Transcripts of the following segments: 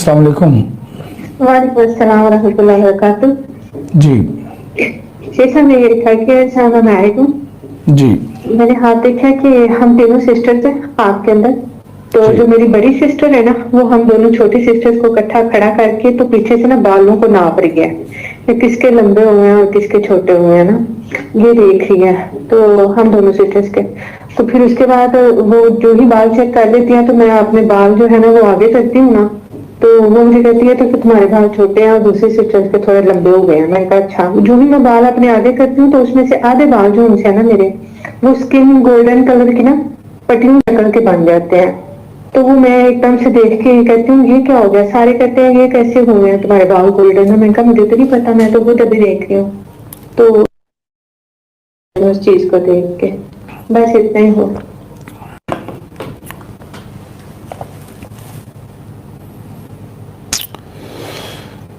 अस्सलाम वालेकुम। वालेकुम अस्सलाम वरहमतुल्लाहि वबरकातुह। जी शेख साहब, ये लिखा कि मैं मैरिड हूँ। जी मैंने हाथ देखा कि हम तीनों सिस्टर्स हैं ख्वाब के अंदर। तो जी जो मेरी बड़ी सिस्टर है ना, वो हम दोनों छोटी सिस्टर्स को इकट्ठा खड़ा करके तो पीछे से ना बालों को नाप रही है कि किसके लंबे हुए हैं और किसके छोटे हुए हैं ना, ये देख रही है। तो हम दोनों सिस्टर्स के, तो फिर उसके बाद वो जो ही बाल चेक कर लेती है तो मैं अपने बाल जो है ना वो आगे करती हूँ ना, तो वो मुझे कहती है तो कि तुम्हारे बाल छोटे हैं और दूसरी सिस्टर्स के थोड़े लंबे हो गए हैं। मैंने कहा अच्छा। जो भी मैं बाल अपने आगे करती हूँ तो उसमें से आधे बाल जो उनसे है ना मेरे, वो स्किन गोल्डन कलर की ना पटियों शक्ल के बन जाते हैं। तो वो मैं एकदम से देख के कहती हूँ ये क्या हो गया। सारे कहते हैं ये कैसे हुए हैं तुम्हारे बाल गोल्डन है। मैंने कहा मुझे तो नहीं पता, मैं तो खुद अभी देख रही हूँ। तो उस चीज को देख के बस इतना ही हो।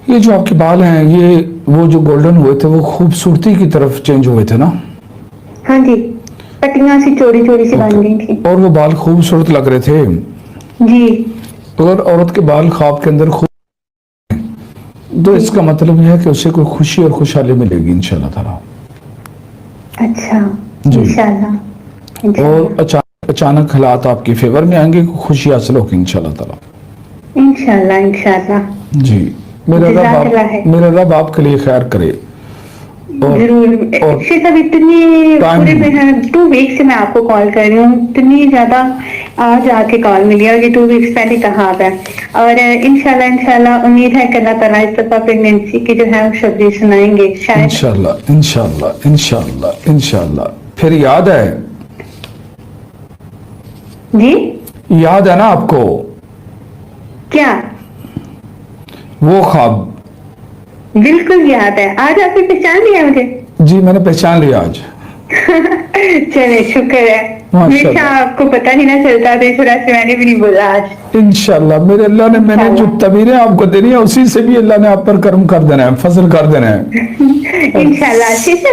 ये जो आपके बाल हैं, ये वो जो गोल्डन हुए थे वो खूबसूरती की तरफ चेंज हुए थे ना? हाँ जी, पट्टियां सी चोरी चोरी सी बन गई थी। और वो बाल खूबसूरत लग रहे थे। जी अगर औरत के बाल ख्वाब के अंदर खूब, तो इसका मतलब है कि उसे कोई खुशी और खुशहाली मिलेगी इंशाल्लाह ताला। अच्छा, जी। इंशाल्लाह और अचानक हालात आपके फेवर में आएंगे, खुशी हासिल होगी इंशाल्लाह ताला। इंशाल्लाह इंशाल्लाह। जी, मेरा जज़ाकल्लाह है। रब आपके लिए खैर करे। और जरूर। और शेख साहब, इतनी टाइम पूरे 2 वीक से मैं आपको कॉल कर रही हूँ, इतनी ज्यादा आज आके कॉल मिली और ये 2 वीक्स पहले कहा है। और इंशाल्लाह उम्मीद है कि अल्लाह ताला इस दफा प्रेगनेंसी की जो है शब्दी सुनाएंगे शायद। इंशाल्लाह इंशाल्लाह इंशाल्लाह इंशाल्लाह। फिर याद है? जी याद है ना आपको क्या? वो ख्वाब? बिल्कुल याद है। आज आपने पहचान लिया मुझे? जी, मैंने पहचान लिया आज। चले, शुक्र है। माशाल्लाह। हमेशा आपको पता ही ना चलता था, इस वजह से मैंने भी नहीं बोला आज। इंशाल्लाह मेरे अल्लाह ने, मैंने जो तबीरें आपको देनी है उसी से भी अल्लाह ने आप पर कर्म कर देना है, फजल कर देना है। इंशाल्लाह।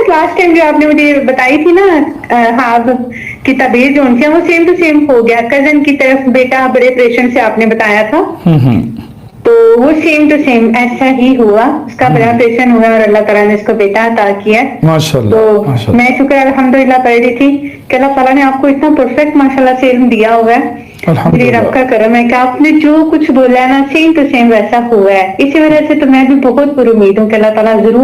लास्ट टाइम जो आपने मुझे बताई थी ना हाँ की तबीयत जो उनकी है वो सेम टू सेम हो गया। कजन की तरफ बेटा बड़े ऑपरेशन से आपने बताया था, तो वो सेम टू सेम ऐसा ही हुआ। उसका बड़ा ऑपरेशन हुआ और अल्लाह ताला ने इसको बेटा अता किया। माशाल्लाह। तो माशाल्लाह। मैं शुक्र अल्हम्दुलिल्लाह पढ़ रही थी कि अल्लाह ताला ने आपको इतना परफेक्ट माशाल्लाह से इल्म दिया हुआ है। ये अल्हम्दुलिल्लाह। रब का करम है कि आपने जो कुछ बोला है ना सेम टू सेम वैसा हुआ है। इसी वजह से तो मैं भी बहुत पुरुमीद हूँ कि अल्लाह ताला जरूर